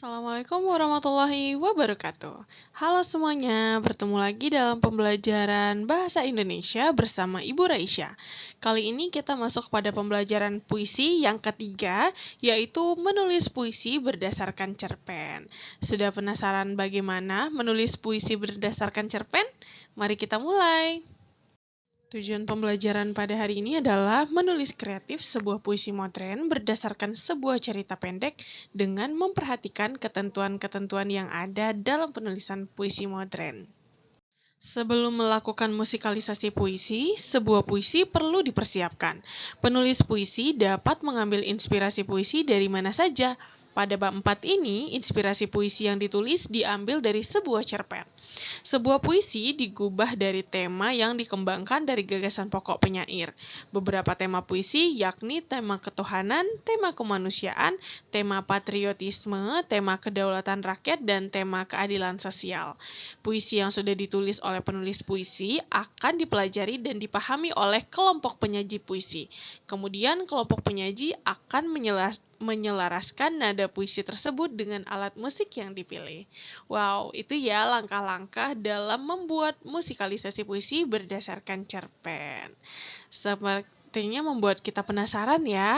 Assalamualaikum warahmatullahi wabarakatuh. Halo semuanya, bertemu lagi dalam pembelajaran Bahasa Indonesia bersama Ibu Raisya. Kali ini kita masuk pada pembelajaran puisi yang ketiga, yaitu menulis puisi berdasarkan cerpen. Sudah penasaran bagaimana menulis puisi berdasarkan cerpen? Mari kita mulai. Tujuan pembelajaran pada hari ini adalah menulis kreatif sebuah puisi modern berdasarkan sebuah cerita pendek dengan memperhatikan ketentuan-ketentuan yang ada dalam penulisan puisi modern. Sebelum melakukan musikalisasi puisi, sebuah puisi perlu dipersiapkan. Penulis puisi dapat mengambil inspirasi puisi dari mana saja. Pada bab 4 ini, inspirasi puisi yang ditulis diambil dari sebuah cerpen. Sebuah puisi digubah dari tema yang dikembangkan dari gagasan pokok penyair. Beberapa tema puisi yakni tema ketuhanan, tema kemanusiaan, tema patriotisme, tema kedaulatan rakyat, dan tema keadilan sosial. Puisi yang sudah ditulis oleh penulis puisi akan dipelajari dan dipahami oleh kelompok penyaji puisi. Kemudian kelompok penyaji akan menyelaraskan nada puisi tersebut dengan alat musik yang dipilih. Wow, itu ya langkah-langkah dalam membuat musikalisasi puisi berdasarkan cerpen. Sepertinya membuat kita penasaran ya.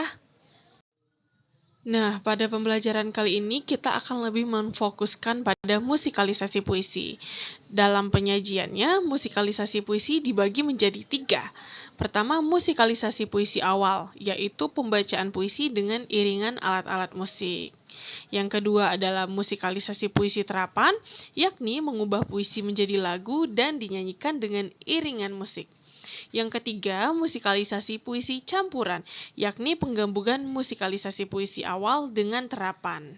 Nah, pada pembelajaran kali ini kita akan lebih memfokuskan pada musikalisasi puisi. Dalam penyajiannya, musikalisasi puisi dibagi menjadi 3. Pertama, musikalisasi puisi awal, yaitu pembacaan puisi dengan iringan alat-alat musik. Yang kedua adalah musikalisasi puisi terapan, yakni mengubah puisi menjadi lagu dan dinyanyikan dengan iringan musik. Yang ketiga, musikalisasi puisi campuran, yakni penggabungan musikalisasi puisi awal dengan terapan.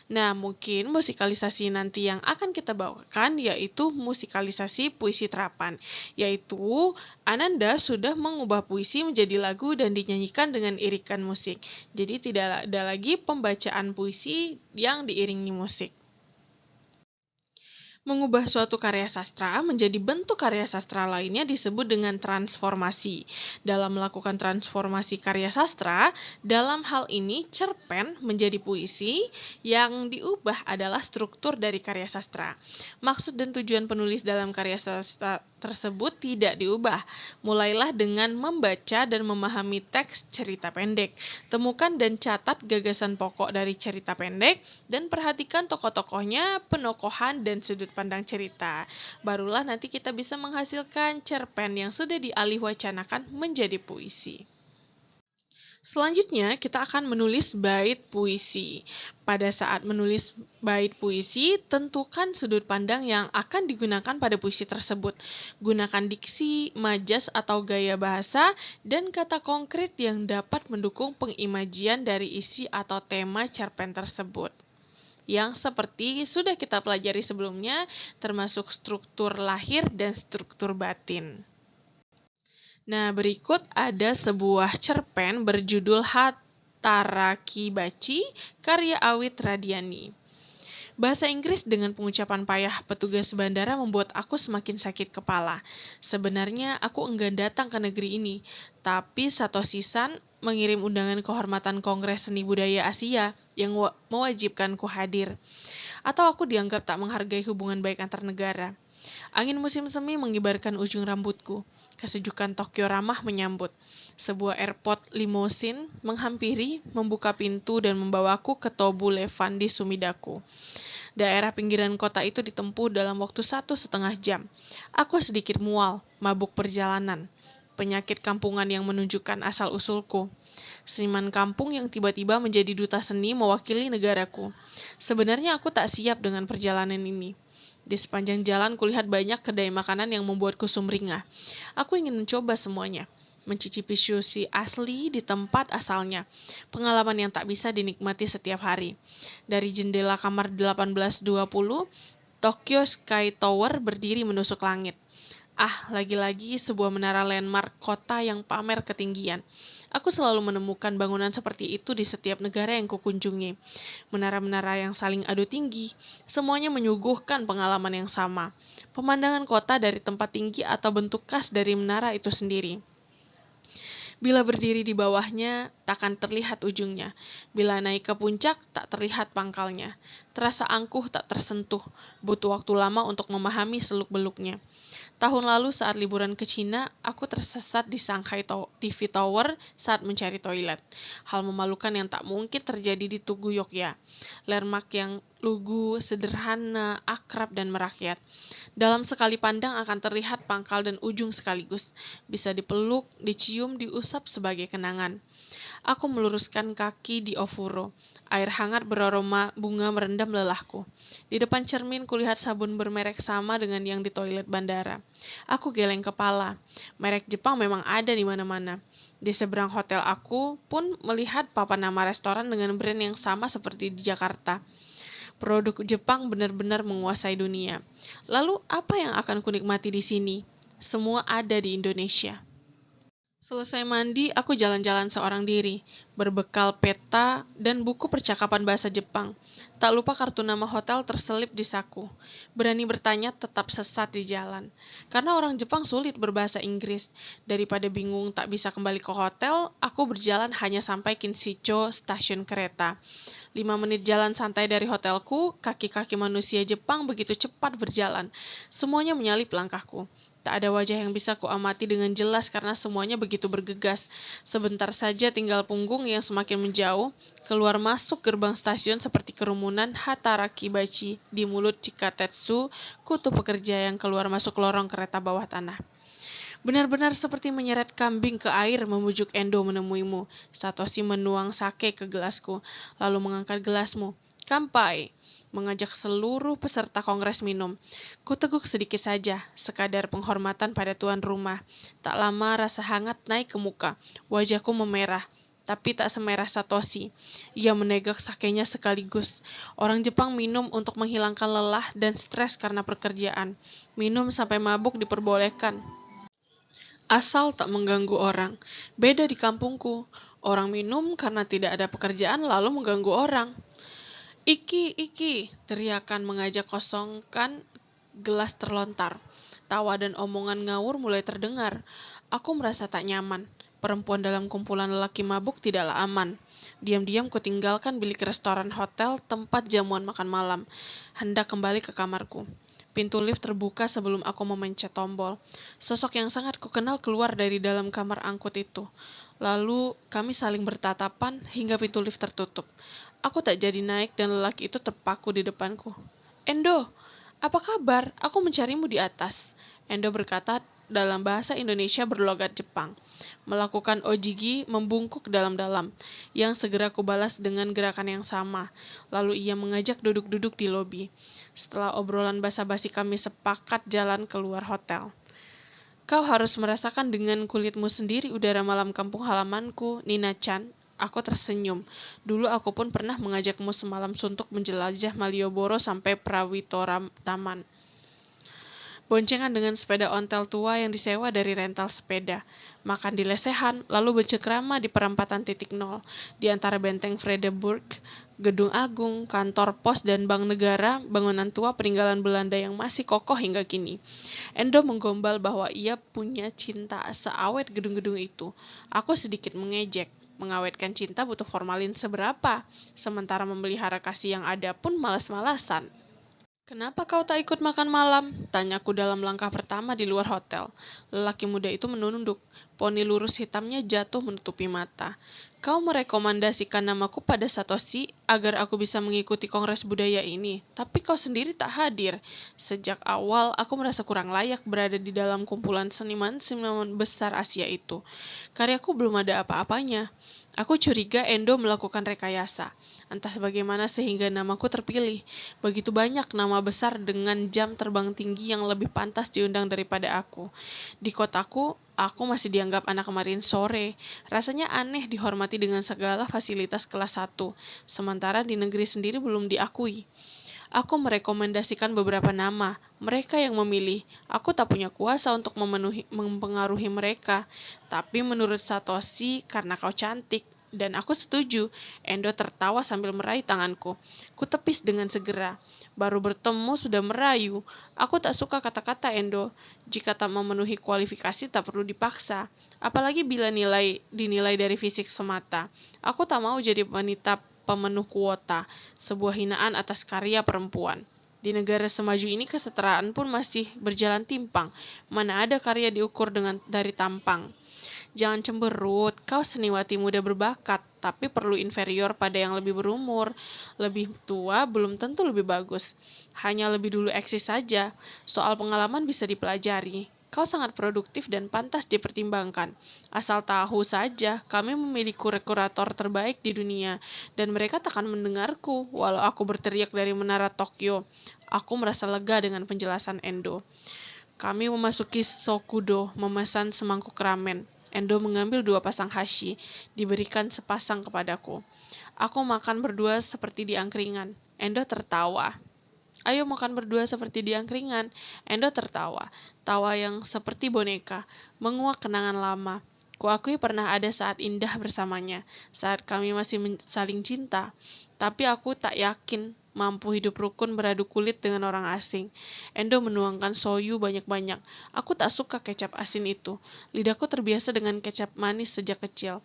Nah, mungkin musikalisasi nanti yang akan kita bawakan yaitu musikalisasi puisi terapan, yaitu Ananda sudah mengubah puisi menjadi lagu dan dinyanyikan dengan iringan musik. Jadi tidak ada lagi pembacaan puisi yang diiringi musik. Mengubah suatu karya sastra menjadi bentuk karya sastra lainnya disebut dengan transformasi. Dalam melakukan transformasi karya sastra, dalam hal ini cerpen menjadi puisi, yang diubah adalah struktur dari karya sastra. Maksud dan tujuan penulis dalam karya sastra tersebut tidak diubah. Mulailah dengan membaca dan memahami teks cerita pendek. Temukan dan catat gagasan pokok dari cerita pendek, dan perhatikan tokoh-tokohnya, penokohan, dan sudut pandang cerita. Barulah nanti kita bisa menghasilkan cerpen yang sudah dialihwacanakan menjadi puisi. Selanjutnya, kita akan menulis bait puisi. Pada saat menulis bait puisi, tentukan sudut pandang yang akan digunakan pada puisi tersebut. Gunakan diksi, majas atau gaya bahasa, dan kata konkret yang dapat mendukung pengimajian dari isi atau tema cerpen tersebut. Yang seperti sudah kita pelajari sebelumnya, termasuk struktur lahir dan struktur batin. Nah, berikut ada sebuah cerpen berjudul Hataraki Baci, karya Awit Radiani. Bahasa Inggris dengan pengucapan payah petugas bandara membuat aku semakin sakit kepala. Sebenarnya aku enggan datang ke negeri ini, tapi Satoshi San mengirim undangan kehormatan Kongres Seni Budaya Asia yang mewajibkanku hadir. Atau aku dianggap tak menghargai hubungan baik antar negara. Angin musim semi mengibarkan ujung rambutku. Kesejukan Tokyo ramah menyambut. Sebuah airport limousine menghampiri, membuka pintu dan membawaku ke Tobu Levan di Sumidaku. Daerah pinggiran kota itu ditempuh dalam waktu 1,5 jam. Aku sedikit mual, mabuk perjalanan. Penyakit kampungan yang menunjukkan asal-usulku. Seniman kampung yang tiba-tiba menjadi duta seni mewakili negaraku. Sebenarnya aku tak siap dengan perjalanan ini. Di sepanjang jalan kulihat banyak kedai makanan yang membuatku sumringah. Aku ingin mencoba semuanya. Mencicipi sushi asli di tempat asalnya. Pengalaman yang tak bisa dinikmati setiap hari. Dari jendela kamar 1820, Tokyo Sky Tower berdiri menusuk langit. Ah, lagi-lagi sebuah menara landmark kota yang pamer ketinggian. Aku selalu menemukan bangunan seperti itu di setiap negara yang kukunjungi. Menara-menara yang saling adu tinggi, semuanya menyuguhkan pengalaman yang sama. Pemandangan kota dari tempat tinggi atau bentuk khas dari menara itu sendiri. Bila berdiri di bawahnya, takkan terlihat ujungnya. Bila naik ke puncak, tak terlihat pangkalnya. Terasa angkuh tak tersentuh, butuh waktu lama untuk memahami seluk-beluknya. Tahun lalu saat liburan ke Cina, aku tersesat di Shanghai TV Tower saat mencari toilet. Hal memalukan yang tak mungkin terjadi di Tugu Yogyakarta. Landmark yang lugu, sederhana, akrab, dan merakyat. Dalam sekali pandang akan terlihat pangkal dan ujung sekaligus. Bisa dipeluk, dicium, diusap sebagai kenangan. Aku meluruskan kaki di ofuro. Air hangat beraroma bunga merendam lelahku. Di depan cermin kulihat sabun bermerek sama dengan yang di toilet bandara. Aku geleng kepala. Merek Jepang memang ada di mana-mana. Di seberang hotel aku pun melihat papan nama restoran dengan brand yang sama seperti di Jakarta. Produk Jepang benar-benar menguasai dunia. Lalu apa yang akan kunikmati di sini? Semua ada di Indonesia. Selesai mandi, aku jalan-jalan seorang diri, berbekal peta dan buku percakapan bahasa Jepang. Tak lupa kartu nama hotel terselip di saku. Berani bertanya tetap sesat di jalan. Karena orang Jepang sulit berbahasa Inggris. Daripada bingung tak bisa kembali ke hotel, aku berjalan hanya sampai Kinshicho, stasiun kereta. 5 menit jalan santai dari hotelku, kaki-kaki manusia Jepang begitu cepat berjalan. Semuanya menyalip langkahku. Tak ada wajah yang bisa kuamati dengan jelas karena semuanya begitu bergegas. Sebentar saja tinggal punggung yang semakin menjauh, keluar masuk gerbang stasiun seperti kerumunan Hatarakibachi di mulut Chikatetsu, kutu pekerja yang keluar masuk lorong kereta bawah tanah. Benar-benar seperti menyeret kambing ke air membujuk Endo menemuimu. Satoshi menuang sake ke gelasku, lalu mengangkat gelasmu. Kampai! Mengajak seluruh peserta kongres minum. Kuteguk sedikit saja, sekadar penghormatan pada tuan rumah. Tak lama rasa hangat naik ke muka. Wajahku memerah, tapi tak semerah Satoshi. Ia menegak sakenya sekaligus. Orang Jepang minum untuk menghilangkan lelah dan stres karena pekerjaan. Minum sampai mabuk diperbolehkan. Asal tak mengganggu orang. Beda di kampungku. Orang minum karena tidak ada pekerjaan lalu mengganggu orang. Iki, teriakan mengajak kosongkan gelas terlontar. Tawa dan omongan ngawur mulai terdengar. Aku merasa tak nyaman. Perempuan dalam kumpulan lelaki mabuk tidaklah aman. Diam-diam kutinggalkan bilik restoran hotel tempat jamuan makan malam. Hendak kembali ke kamarku. Pintu lift terbuka sebelum aku memencet tombol. Sosok yang sangat kukenal keluar dari dalam kamar angkut itu. Lalu kami saling bertatapan hingga pintu lift tertutup. Aku tak jadi naik dan lelaki itu terpaku di depanku. Endo, apa kabar? Aku mencarimu di atas. Endo berkata dalam bahasa Indonesia berlogat Jepang. Melakukan ojigi membungkuk dalam-dalam, yang segera kubalas dengan gerakan yang sama. Lalu ia mengajak duduk-duduk di lobi. Setelah obrolan basa-basi kami sepakat jalan keluar hotel. Kau harus merasakan dengan kulitmu sendiri udara malam kampung halamanku, Nina-chan. Aku tersenyum. Dulu aku pun pernah mengajakmu semalam suntuk menjelajah Malioboro sampai Prawitora Taman. Boncengan dengan sepeda ontel tua yang disewa dari rental sepeda. Makan di lesehan, lalu bercekrama di perempatan titik nol. Di antara benteng Vredenburg, Gedung Agung, kantor pos dan bank negara, bangunan tua peninggalan Belanda yang masih kokoh hingga kini. Endo menggombal bahwa ia punya cinta seawet gedung-gedung itu. Aku sedikit mengejek. Mengawetkan cinta butuh formalin seberapa? Sementara memelihara kasih yang ada pun malas-malasan. Kenapa kau tak ikut makan malam? Tanyaku dalam langkah pertama di luar hotel. Lelaki muda itu menunduk. Poni lurus hitamnya jatuh menutupi mata. Kau merekomendasikan namaku pada Satoshi agar aku bisa mengikuti kongres budaya ini. Tapi kau sendiri tak hadir. Sejak awal aku merasa kurang layak berada di dalam kumpulan seniman-seniman besar Asia itu. Karyaku belum ada apa-apanya. Aku curiga Endo melakukan rekayasa. Entah bagaimana sehingga namaku terpilih. Begitu banyak nama besar dengan jam terbang tinggi yang lebih pantas diundang daripada aku. Di kotaku, aku masih dianggap anak kemarin sore. Rasanya aneh dihormati dengan segala fasilitas kelas 1. Sementara di negeri sendiri belum diakui. Aku merekomendasikan beberapa nama. Mereka yang memilih. Aku tak punya kuasa untuk mempengaruhi mereka. Tapi menurut Satoshi, karena kau cantik, Dan aku setuju. Endo tertawa sambil meraih tanganku. Kutepis dengan segera. Baru bertemu sudah merayu. Aku tak suka kata-kata Endo. Jika tak memenuhi kualifikasi tak perlu dipaksa. Apalagi bila dinilai dari fisik semata. Aku tak mau jadi wanita pemenuh kuota. Sebuah hinaan atas karya perempuan. Di negara semaju ini kesetaraan pun masih berjalan timpang. Mana ada karya diukur dari tampang. Jangan cemberut, kau seniwati muda berbakat, tapi perlu inferior pada yang lebih berumur. Lebih tua belum tentu lebih bagus. Hanya lebih dulu eksis saja. Soal pengalaman bisa dipelajari. Kau sangat produktif dan pantas dipertimbangkan. Asal tahu saja, kami memiliki kurator terbaik di dunia, dan mereka takkan mendengarku, walau aku berteriak dari menara Tokyo. Aku merasa lega dengan penjelasan Endo. Kami memasuki Sokudo, memesan semangkuk ramen. Endo mengambil 2 pasang hashi, diberikan sepasang kepadaku. Aku makan berdua seperti di angkringan. Endo tertawa. Ayo makan berdua seperti di angkringan. Endo tertawa. Tawa yang seperti boneka, menguak kenangan lama. Kuakui pernah ada saat indah bersamanya, saat kami masih saling cinta. Tapi aku tak yakin mampu hidup rukun beradu kulit dengan orang asing. Endo menuangkan soyu banyak-banyak. Aku tak suka kecap asin itu. Lidahku terbiasa dengan kecap manis sejak kecil.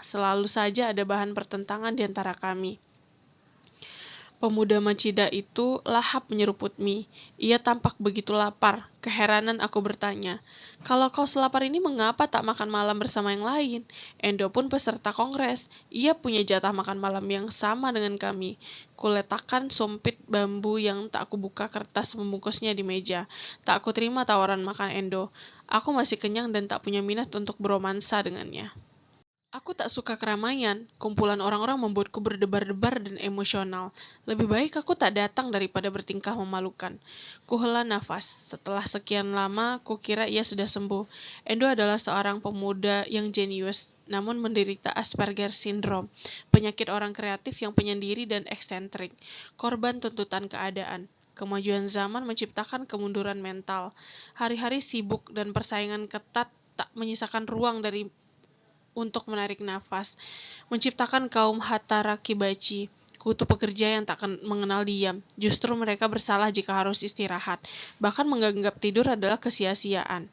Selalu saja ada bahan pertentangan di antara kami. Pemuda Machida itu lahap menyeruput mie. Ia tampak begitu lapar. Keheranan aku bertanya, kalau kau selapar ini mengapa tak makan malam bersama yang lain? Endo pun peserta kongres. Ia punya jatah makan malam yang sama dengan kami. Kuletakkan sumpit bambu yang tak kubuka kertas membungkusnya di meja. Tak kuterima tawaran makan Endo. Aku masih kenyang dan tak punya minat untuk beromansa dengannya. Aku tak suka keramaian, kumpulan orang-orang membuatku berdebar-debar dan emosional. Lebih baik aku tak datang daripada bertingkah memalukan. Kuhela nafas. Setelah sekian lama, kukira ia sudah sembuh. Endo adalah seorang pemuda yang jenius, namun menderita Asperger syndrome, penyakit orang kreatif yang penyendiri dan eksentrik, korban tuntutan keadaan. Kemajuan zaman menciptakan kemunduran mental. Hari-hari sibuk dan persaingan ketat tak menyisakan ruang untuk menarik nafas, menciptakan kaum Hatarakibachi, kutu pekerja yang tak mengenal diam. Justru mereka bersalah jika harus istirahat, bahkan menganggap tidur adalah kesia-siaan.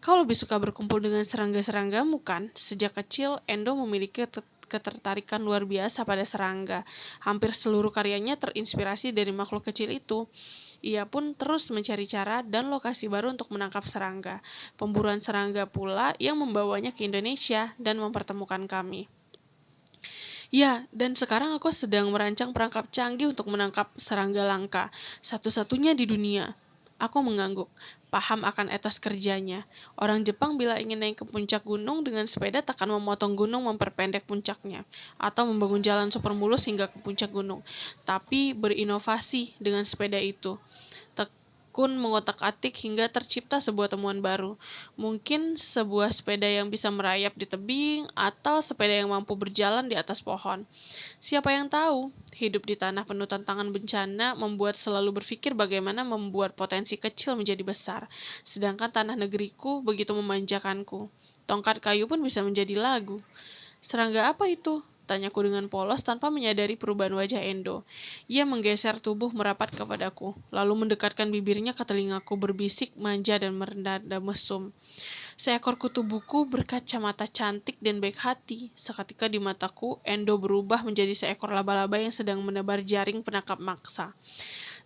Kau lebih suka berkumpul dengan serangga-seranggamu kan? Sejak kecil, Endo memiliki ketertarikan luar biasa pada serangga. Hampir seluruh karyanya terinspirasi dari makhluk kecil itu. Ia pun terus mencari cara dan lokasi baru untuk menangkap serangga. Pemburuan serangga pula yang membawanya ke Indonesia dan mempertemukan kami. Ya, dan sekarang aku sedang merancang perangkap canggih untuk menangkap serangga langka, satu-satunya di dunia. Aku mengangguk, paham akan etos kerjanya. Orang Jepang bila ingin naik ke puncak gunung dengan sepeda takkan memotong gunung memperpendek puncaknya, atau membangun jalan super mulus hingga ke puncak gunung, tapi berinovasi dengan sepeda itu. Tekun mengotak-atik hingga tercipta sebuah temuan baru. Mungkin sebuah sepeda yang bisa merayap di tebing, atau sepeda yang mampu berjalan di atas pohon. Siapa yang tahu? Hidup di tanah penuh tantangan bencana membuat selalu berpikir bagaimana membuat potensi kecil menjadi besar. Sedangkan tanah negeriku begitu memanjakanku. Tongkat kayu pun bisa menjadi lagu. Serangga apa itu? Tanyaku dengan polos tanpa menyadari perubahan wajah Endo. Ia menggeser tubuh merapat kepadaku, lalu mendekatkan bibirnya ke telingaku berbisik manja dan merendah mesum. Seekor kutu buku berkacamata cantik dan baik hati. Seketika di mataku, Endo berubah menjadi seekor laba-laba yang sedang menebar jaring penangkap maksa.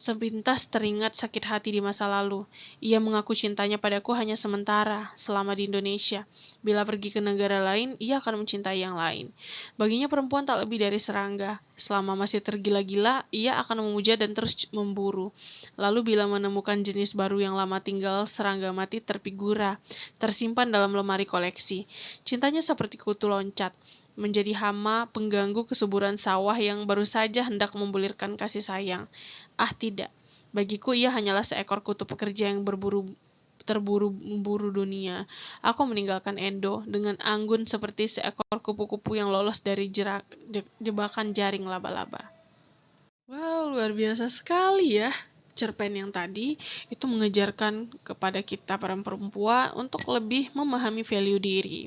Sepintas teringat sakit hati di masa lalu. Ia mengaku cintanya padaku hanya sementara, selama di Indonesia. Bila pergi ke negara lain, ia akan mencintai yang lain. Baginya perempuan tak lebih dari serangga. Selama masih tergila-gila, ia akan memuja dan terus memburu. Lalu bila menemukan jenis baru yang lama tinggal, serangga mati terfigura, tersimpan dalam lemari koleksi. Cintanya seperti kutu loncat, menjadi hama pengganggu kesuburan sawah yang baru saja hendak membulirkan kasih sayang. Tidak. Bagiku ia hanyalah seekor kutu pekerja yang terburu-buru dunia. Aku meninggalkan Endo dengan anggun seperti seekor kupu-kupu yang lolos dari jebakan jaring laba-laba. Wow, luar biasa sekali ya. cerpen yang tadi itu mengejarkan kepada kita para perempuan untuk lebih memahami value diri.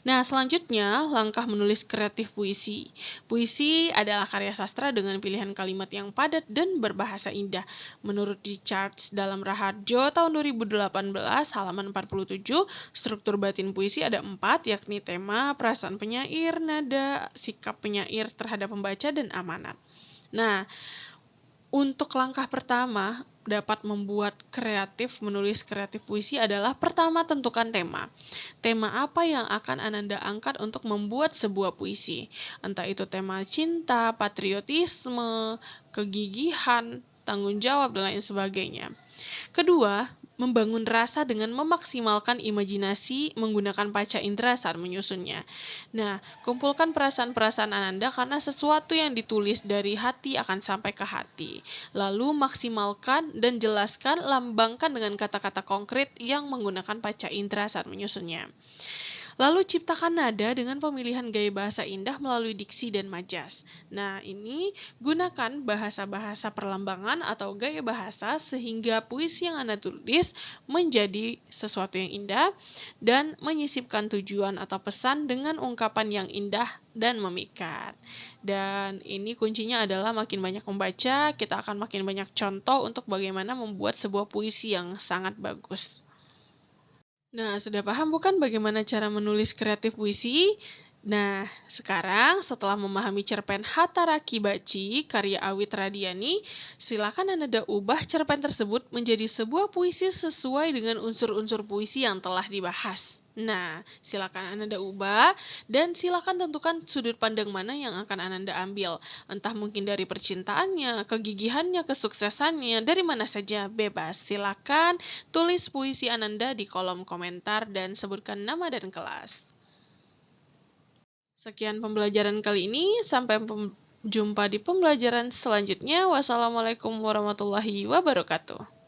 Nah, selanjutnya langkah menulis kreatif puisi. Puisi adalah karya sastra dengan pilihan kalimat yang padat dan berbahasa indah. Menurut Richards dalam Raharjo tahun 2018 halaman 47, struktur batin puisi ada 4, yakni tema, perasaan penyair, nada, sikap penyair terhadap pembaca, dan amanat. Nah, untuk langkah pertama dapat membuat menulis kreatif puisi adalah pertama tentukan tema. Tema apa yang akan Ananda angkat untuk membuat sebuah puisi? Entah itu tema cinta, patriotisme, kegigihan, tanggung jawab, dan lain sebagainya. Kedua, membangun rasa dengan memaksimalkan imajinasi menggunakan panca indera saat menyusunnya. Nah, kumpulkan perasaan-perasaan Ananda karena sesuatu yang ditulis dari hati akan sampai ke hati. Lalu maksimalkan dan jelaskan, lambangkan dengan kata-kata konkret yang menggunakan panca indera saat menyusunnya. Lalu ciptakan nada dengan pemilihan gaya bahasa indah melalui diksi dan majas. Nah, ini gunakan bahasa-bahasa perlambangan atau gaya bahasa sehingga puisi yang Anda tulis menjadi sesuatu yang indah dan menyisipkan tujuan atau pesan dengan ungkapan yang indah dan memikat. Dan ini kuncinya adalah makin banyak membaca, kita akan makin banyak contoh untuk bagaimana membuat sebuah puisi yang sangat bagus. Nah, sudah paham bukan bagaimana cara menulis kreatif puisi? Nah, sekarang setelah memahami cerpen Hataraki Bachi karya Awit Radiani, silakan Anda ubah cerpen tersebut menjadi sebuah puisi sesuai dengan unsur-unsur puisi yang telah dibahas. Nah, silakan Anda ubah dan silakan tentukan sudut pandang mana yang akan Anda ambil. Entah mungkin dari percintaannya, kegigihannya, kesuksesannya, dari mana saja bebas. Silakan tulis puisi Ananda di kolom komentar dan sebutkan nama dan kelas. Sekian pembelajaran kali ini, sampai jumpa di pembelajaran selanjutnya. Wassalamualaikum warahmatullahi wabarakatuh.